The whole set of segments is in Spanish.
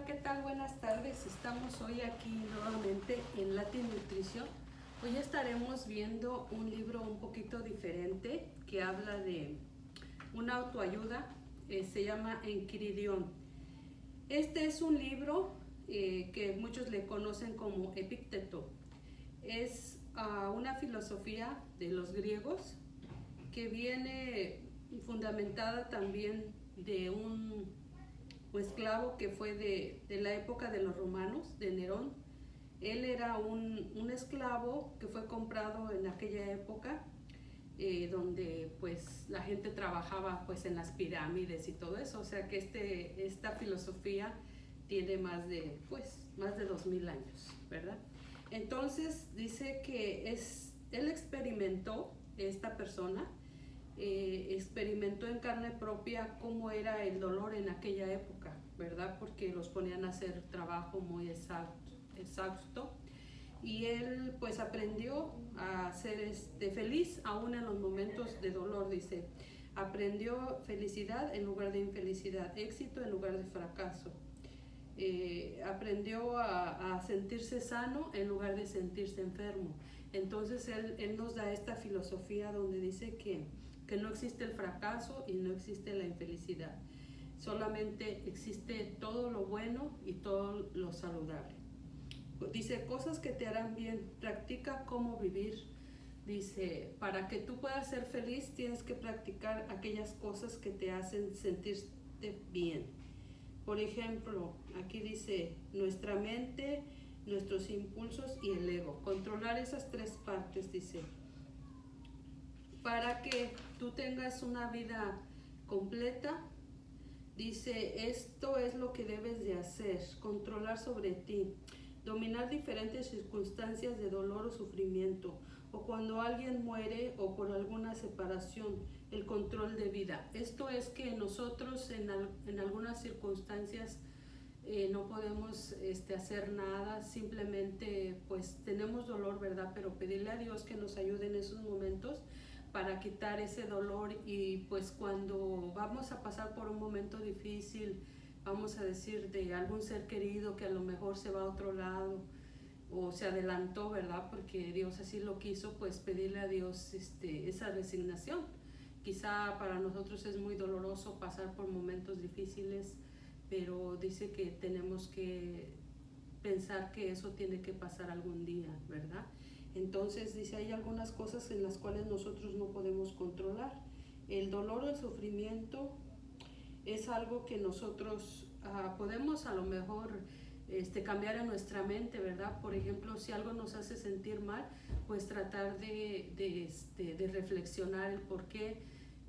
¿qué tal? Buenas tardes. Estamos hoy aquí nuevamente en Latin Nutrición. Hoy estaremos viendo un libro un poquito diferente que habla de una autoayuda. Se llama Enquiridión. Este es un libro que muchos le conocen como Epicteto. Es una filosofía de los griegos que viene fundamentada también de un esclavo que fue de la época de los romanos, de Nerón. Él era un esclavo que fue comprado en aquella época, donde pues la gente trabajaba pues en las pirámides y todo eso, o sea que esta filosofía tiene más de 2000 años, ¿verdad? Entonces dice que él experimentó, esta persona, experimentó en carne propia cómo era el dolor en aquella época, ¿verdad? Porque los ponían a hacer trabajo muy exhausto, y él pues aprendió a ser feliz aún en los momentos de dolor. Dice, aprendió felicidad en lugar de infelicidad, éxito en lugar de fracaso. Aprendió a sentirse sano en lugar de sentirse enfermo. Entonces él nos da esta filosofía donde dice que no existe el fracaso y no existe la infelicidad. Solamente existe todo lo bueno y todo lo saludable. Dice, cosas que te harán bien, practica cómo vivir. Dice, para que tú puedas ser feliz tienes que practicar aquellas cosas que te hacen sentirte bien. Por ejemplo, aquí dice, nuestra mente, nuestros impulsos y el ego. Controlar esas tres partes, dice, para que tú tengas una vida completa. Dice, esto es lo que debes de hacer, controlar sobre ti, dominar diferentes circunstancias de dolor o sufrimiento, o cuando alguien muere o por alguna separación, el control de vida. Esto es que nosotros en algunas circunstancias no podemos hacer nada, simplemente pues tenemos dolor, ¿verdad? Pero pedirle a Dios que nos ayude en esos momentos para quitar ese dolor. Y pues cuando vamos a pasar por un momento difícil, vamos a decir, de algún ser querido que a lo mejor se va a otro lado o se adelantó, ¿verdad? Porque Dios así lo quiso, pues pedirle a Dios esa resignación. Quizá para nosotros es muy doloroso pasar por momentos difíciles, pero dice que tenemos que pensar que eso tiene que pasar algún día, ¿verdad? Entonces dice, hay algunas cosas en las cuales nosotros no podemos controlar. El dolor o el sufrimiento es algo que nosotros podemos a lo mejor cambiar en nuestra mente, ¿verdad? Por ejemplo, si algo nos hace sentir mal, pues tratar de reflexionar el por qué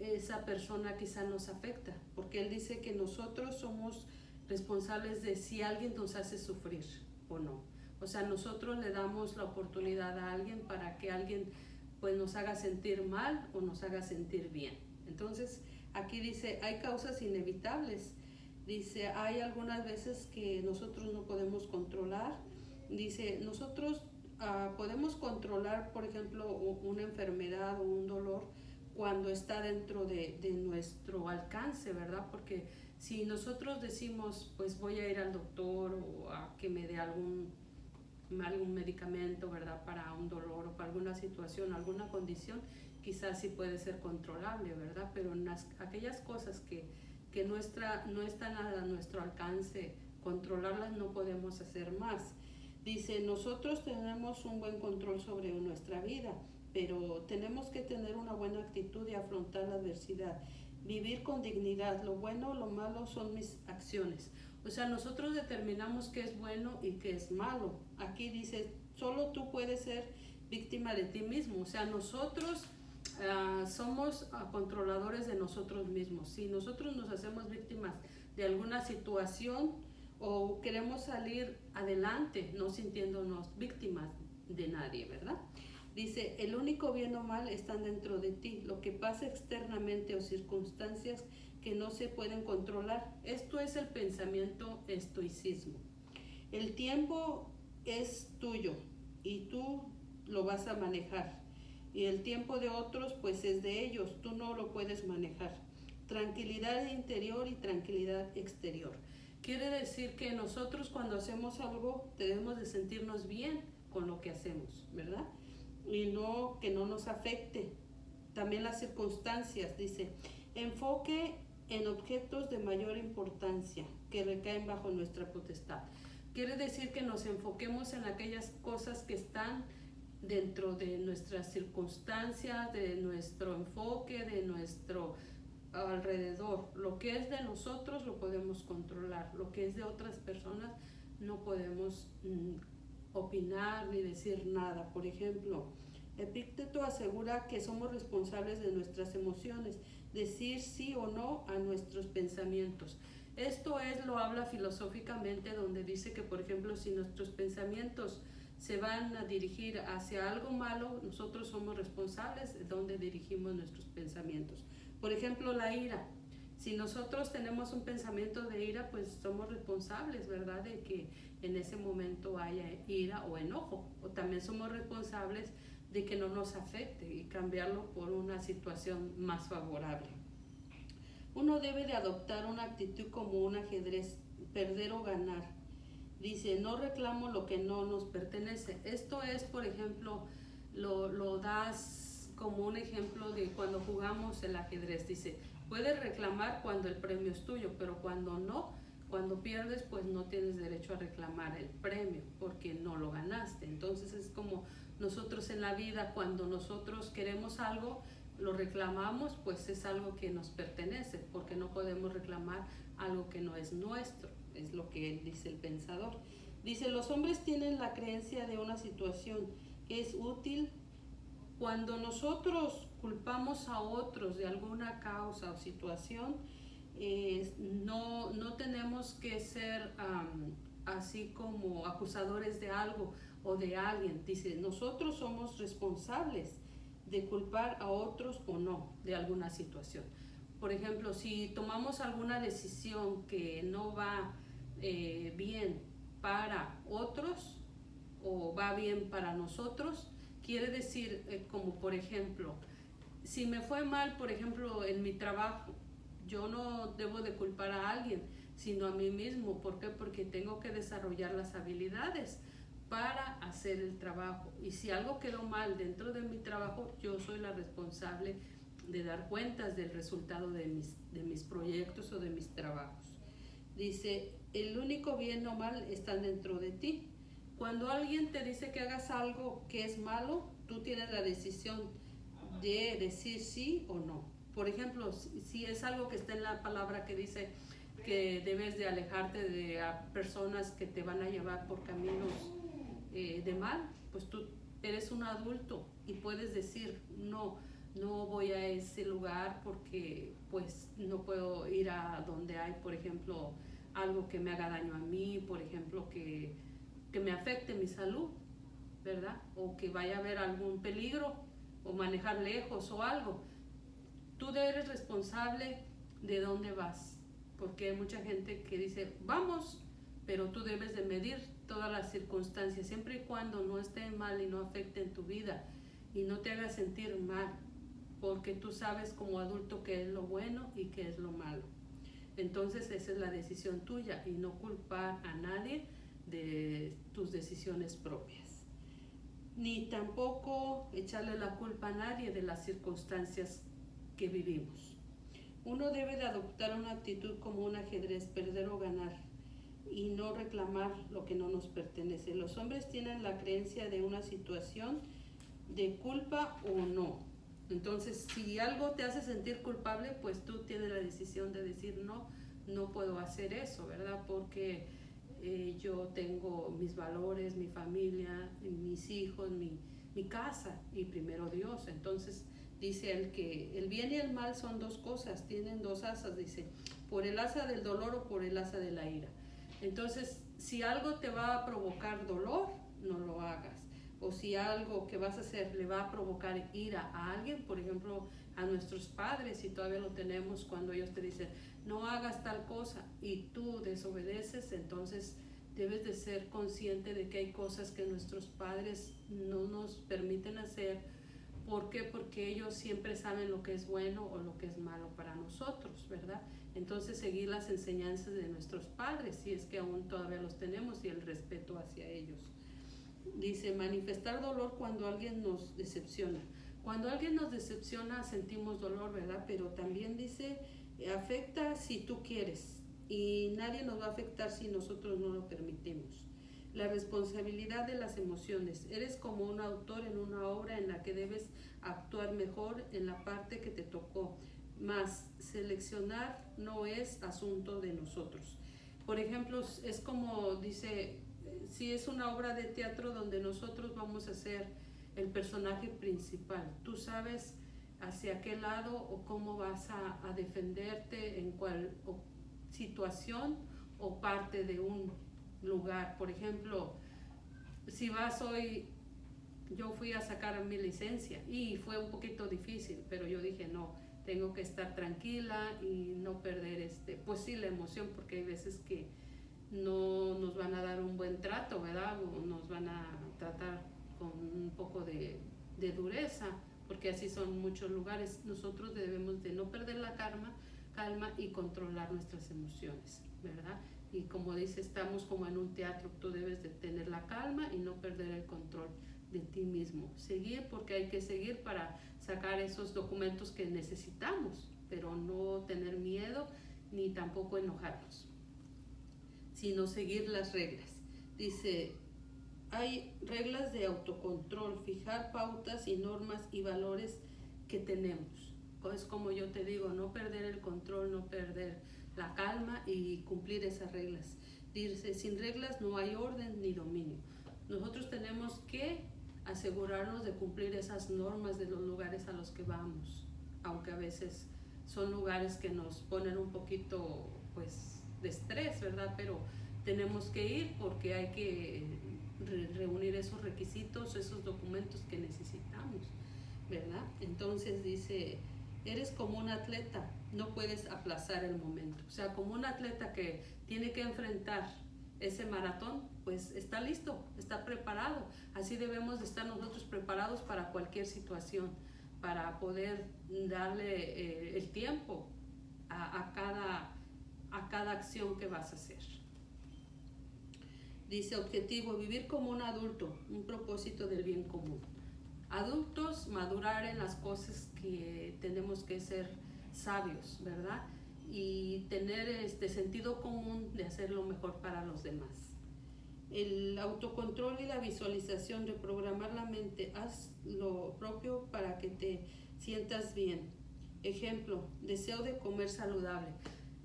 esa persona quizá nos afecta, porque él dice que nosotros somos responsables de si alguien nos hace sufrir o no. O sea, nosotros le damos la oportunidad a alguien para que alguien pues nos haga sentir mal o nos haga sentir bien. Entonces, aquí dice, hay causas inevitables. Dice, hay algunas veces que nosotros no podemos controlar. Dice, nosotros podemos controlar, por ejemplo, una enfermedad o un dolor cuando está dentro de nuestro alcance, ¿verdad? Porque si nosotros decimos, pues voy a ir al doctor o a que me dé algún medicamento, ¿verdad? Para un dolor o para alguna situación, alguna condición, quizás sí puede ser controlable, ¿verdad? Pero en aquellas cosas que no están a nuestro alcance controlarlas, no podemos hacer más. Dice, nosotros tenemos un buen control sobre nuestra vida, pero tenemos que tener una buena actitud y afrontar la adversidad. Vivir con dignidad, lo bueno o lo malo son mis acciones. O sea, nosotros determinamos qué es bueno y qué es malo. Aquí dice, solo tú puedes ser víctima de ti mismo. O sea, nosotros somos controladores de nosotros mismos. Si nosotros nos hacemos víctimas de alguna situación o queremos salir adelante no sintiéndonos víctimas de nadie, ¿verdad? Dice, el único bien o mal están dentro de ti. Lo que pasa externamente o circunstancias que no se pueden controlar. Esto es el pensamiento estoicismo. El tiempo es tuyo y tú lo vas a manejar. Y el tiempo de otros pues es de ellos, tú no lo puedes manejar. Tranquilidad interior y tranquilidad exterior. quiere decir que nosotros cuando hacemos algo debemos de sentirnos bien con lo que hacemos, ¿verdad? Y no que no nos afecte. También las circunstancias, dice, enfoque en objetos de mayor importancia que recaen bajo nuestra potestad. Quiere decir que nos enfoquemos en aquellas cosas que están dentro de nuestras circunstancias, de nuestro enfoque, de nuestro alrededor. Lo que es de nosotros lo podemos controlar, lo que es de otras personas no podemos opinar ni decir nada. Por ejemplo, Epicteto asegura que somos responsables de nuestras emociones, decir sí o no a nuestros pensamientos. Esto lo habla filosóficamente, donde dice que, por ejemplo, si nuestros pensamientos se van a dirigir hacia algo malo, nosotros somos responsables de dónde dirigimos nuestros pensamientos. Por ejemplo, la ira. Si nosotros tenemos un pensamiento de ira, pues somos responsables, ¿verdad?, de que en ese momento haya ira o enojo. O también somos responsables de que no nos afecte y cambiarlo por una situación más favorable. Uno debe de adoptar una actitud como un ajedrez, perder o ganar. Dice, no reclamo lo que no nos pertenece. Esto es, por ejemplo, lo das como un ejemplo de cuando jugamos el ajedrez. Dice, puedes reclamar cuando el premio es tuyo, pero cuando no, cuando pierdes, pues no tienes derecho a reclamar el premio porque no lo ganaste. Entonces es como nosotros en la vida, cuando nosotros queremos algo, lo reclamamos, pues es algo que nos pertenece, porque no podemos reclamar algo que no es nuestro. Es lo que dice el pensador. Dice, los hombres tienen la creencia de una situación que es útil. Cuando nosotros culpamos a otros de alguna causa o situación, no tenemos que ser así como acusadores de algo o de alguien. Dice, nosotros somos responsables de culpar a otros o no de alguna situación. Por ejemplo, si tomamos alguna decisión que no va bien para otros o va bien para nosotros, quiere decir, como por ejemplo, si me fue mal, por ejemplo, en mi trabajo, yo no debo de culpar a alguien, sino a mí mismo. ¿Por qué? Porque tengo que desarrollar las habilidades para hacer el trabajo. Y si algo quedó mal dentro de mi trabajo, yo soy la responsable de dar cuentas del resultado de mis proyectos o de mis trabajos. Dice, el único bien o mal está dentro de ti. Cuando alguien te dice que hagas algo que es malo, tú tienes la decisión de decir sí o no. Por ejemplo, si es algo que está en la palabra que dice que debes de alejarte de personas que te van a llevar por caminos de mal, pues tú eres un adulto y puedes decir no voy a ese lugar porque pues no puedo ir a donde hay, por ejemplo, algo que me haga daño a mí, por ejemplo, que me afecte mi salud, ¿verdad? O que vaya a haber algún peligro o manejar lejos o algo. Tú eres responsable de dónde vas, porque hay mucha gente que dice vamos, pero tú debes de medir todas las circunstancias, siempre y cuando no esté mal y no afecte en tu vida y no te haga sentir mal, porque tú sabes como adulto qué es lo bueno y qué es lo malo. Entonces esa es la decisión tuya y no culpar a nadie de tus decisiones propias, ni tampoco echarle la culpa a nadie de las circunstancias que vivimos. Uno debe de adoptar una actitud como un ajedrez, perder o ganar, y no reclamar lo que no nos pertenece. Los hombres tienen la creencia de una situación de culpa o no. Entonces, si algo te hace sentir culpable, pues tú tienes la decisión de decir no puedo hacer eso, ¿verdad? Porque yo tengo mis valores, mi familia, mis hijos, mi casa y primero Dios. Entonces dice él que el bien y el mal son dos cosas, tienen dos asas, dice, por el asa del dolor o por el asa de la ira. Entonces, si algo te va a provocar dolor, no lo hagas. O si algo que vas a hacer le va a provocar ira a alguien, por ejemplo, a nuestros padres, si todavía lo tenemos, cuando ellos te dicen, no hagas tal cosa, y tú desobedeces, entonces debes de ser consciente de que hay cosas que nuestros padres no nos permiten hacer ¿Por qué? Porque ellos siempre saben lo que es bueno o lo que es malo para nosotros, ¿verdad? Entonces seguir las enseñanzas de nuestros padres, si es que aún todavía los tenemos, y el respeto hacia ellos. Dice, manifestar dolor cuando alguien nos decepciona. Cuando alguien nos decepciona sentimos dolor, ¿verdad? Pero también dice, afecta si tú quieres y nadie nos va a afectar si nosotros no lo permitimos. La responsabilidad de las emociones. Eres como un autor en una obra en la que debes actuar mejor en la parte que te tocó. Más, seleccionar no es asunto de nosotros. Por ejemplo, es como dice, si es una obra de teatro donde nosotros vamos a ser el personaje principal, tú sabes hacia qué lado o cómo vas a defenderte en cuál situación o parte de un lugar. Por ejemplo, si vas hoy, yo fui a sacar mi licencia y fue un poquito difícil, pero yo dije no, tengo que estar tranquila y no perder pues sí, la emoción, porque hay veces que no nos van a dar un buen trato, ¿verdad? O nos van a tratar con un poco de dureza, porque así son muchos lugares. Nosotros debemos de no perder la calma y controlar nuestras emociones, ¿verdad? Y como dice, estamos como en un teatro, tú debes de tener la calma y no perder el control de ti mismo. Seguir porque hay que seguir para sacar esos documentos que necesitamos, pero no tener miedo ni tampoco enojarnos, sino seguir las reglas. Dice, hay reglas de autocontrol, fijar pautas y normas y valores que tenemos. Es como yo te digo, no perder el control, no perder la calma y cumplir esas reglas. Dice, sin reglas no hay orden ni dominio. Nosotros tenemos que asegurarnos de cumplir esas normas de los lugares a los que vamos, aunque a veces son lugares que nos ponen un poquito pues de estrés, ¿verdad? Pero tenemos que ir porque hay que reunir esos requisitos, esos documentos que necesitamos, ¿verdad? Entonces dice, eres como un atleta, no puedes aplazar el momento. O sea, como un atleta que tiene que enfrentar ese maratón, pues está listo, está preparado. Así debemos de estar nosotros preparados para cualquier situación, para poder darle el tiempo a cada acción que vas a hacer. Dice, objetivo, vivir como un adulto, un propósito del bien común. Adultos, madurar en las cosas que tenemos que ser sabios, ¿verdad? Y tener este sentido común de hacer lo mejor para los demás. El autocontrol y la visualización, reprogramar la mente, haz lo propio para que te sientas bien. Ejemplo, deseo de comer saludable.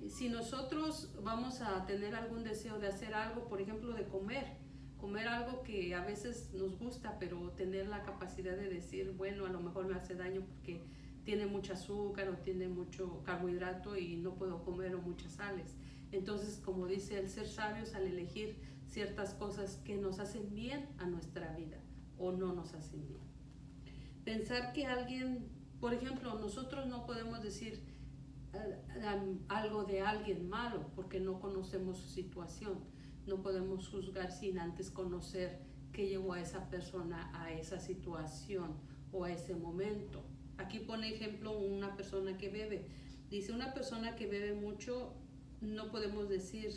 Si nosotros vamos a tener algún deseo de hacer algo, por ejemplo, de comer algo que a veces nos gusta, pero tener la capacidad de decir, bueno, a lo mejor me hace daño porque tiene mucho azúcar o tiene mucho carbohidrato y no puedo comer o muchas sales. Entonces, como dice, el ser sabios al elegir ciertas cosas que nos hacen bien a nuestra vida o no nos hacen bien. Pensar que alguien, por ejemplo, nosotros no podemos decir algo de alguien malo porque no conocemos su situación. No podemos juzgar sin antes conocer qué llevó a esa persona a esa situación o a ese momento. Aquí pone ejemplo una persona que bebe. Dice, una persona que bebe mucho, no podemos decir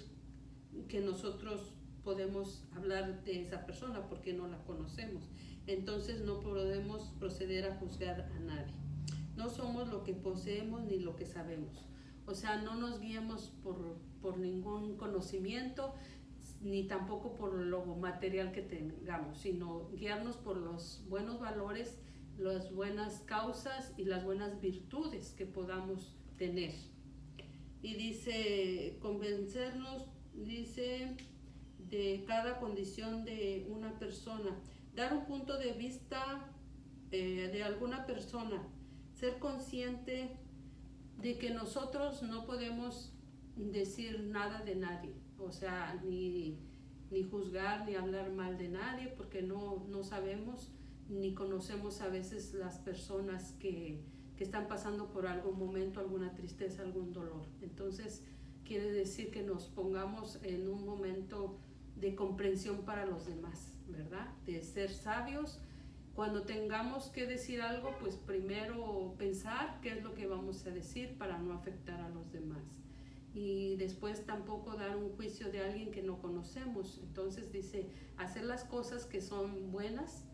que nosotros podemos hablar de esa persona porque no la conocemos. Entonces no podemos proceder a juzgar a nadie. No somos lo que poseemos ni lo que sabemos. O sea, no nos guiemos por ningún conocimiento, ni tampoco por lo material que tengamos, sino guiarnos por los buenos valores, las buenas causas y las buenas virtudes que podamos tener. Y dice, convencernos, dice, de cada condición de una persona, dar un punto de vista de alguna persona, ser consciente de que nosotros no podemos decir nada de nadie, o sea, ni juzgar ni hablar mal de nadie porque no sabemos ni conocemos a veces las personas que están pasando por algún momento, alguna tristeza, algún dolor. Entonces quiere decir que nos pongamos en un momento de comprensión para los demás, ¿verdad? De ser sabios Cuando tengamos que decir algo, pues primero pensar qué es lo que vamos a decir para no afectar a los demás. Y después tampoco dar un juicio de alguien que no conocemos. Entonces dice, hacer las cosas que son buenas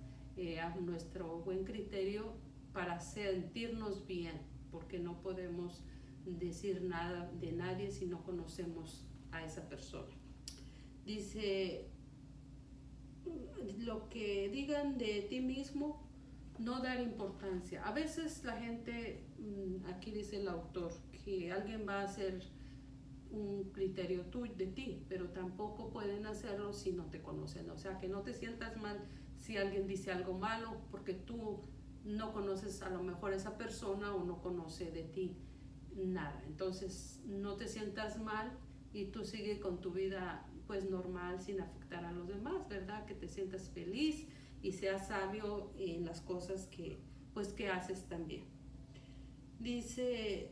a nuestro buen criterio para sentirnos bien, porque no podemos decir nada de nadie si no conocemos a esa persona. Dice, lo que digan de ti mismo, no dar importancia. A veces la gente, aquí dice el autor, que alguien va a hacer un criterio tuyo de ti, pero tampoco pueden hacerlo si no te conocen. O sea, que no te sientas mal si alguien dice algo malo, porque tú no conoces a lo mejor a esa persona o no conoce de ti nada. Entonces, no te sientas mal y tú sigue con tu vida pues normal sin afectar a los demás, ¿verdad? Que te sientas feliz y seas sabio en las cosas que pues que haces también. Dice,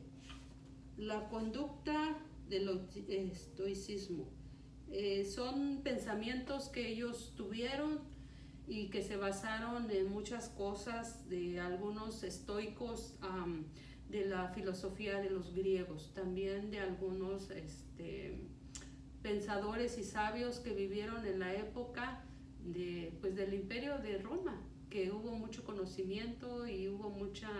la conducta del estoicismo son pensamientos que ellos tuvieron y que se basaron en muchas cosas de algunos estoicos de la filosofía de los griegos, también de algunos pensadores y sabios que vivieron en la época pues del Imperio de Roma, que hubo mucho conocimiento y hubo mucha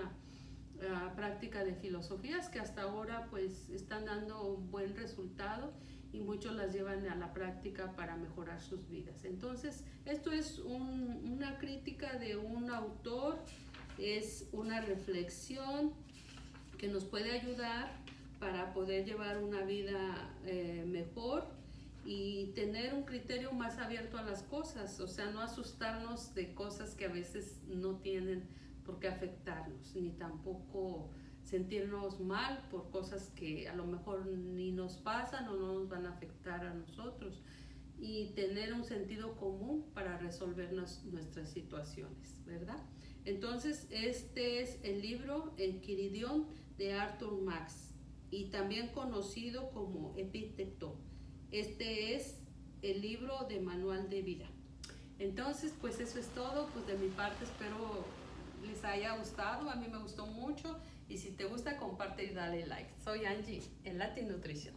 práctica de filosofías que hasta ahora pues están dando un buen resultado y muchos las llevan a la práctica para mejorar sus vidas. Entonces, esto es una crítica de un autor, es una reflexión que nos puede ayudar para poder llevar una vida mejor y tener un criterio más abierto a las cosas, o sea, no asustarnos de cosas que a veces no tienen por qué afectarnos, ni tampoco sentirnos mal por cosas que a lo mejor ni nos pasan o no nos van a afectar a nosotros, y tener un sentido común para resolver nuestras situaciones, ¿verdad? Entonces, este es el libro Enquiridión de Arthur Marx, y también conocido como Epicteto. Este es el libro de manual de vida. Entonces, pues eso es todo. Pues de mi parte espero les haya gustado. A mí me gustó mucho. Y si te gusta, comparte y dale like. Soy Angie en Latin Nutrition.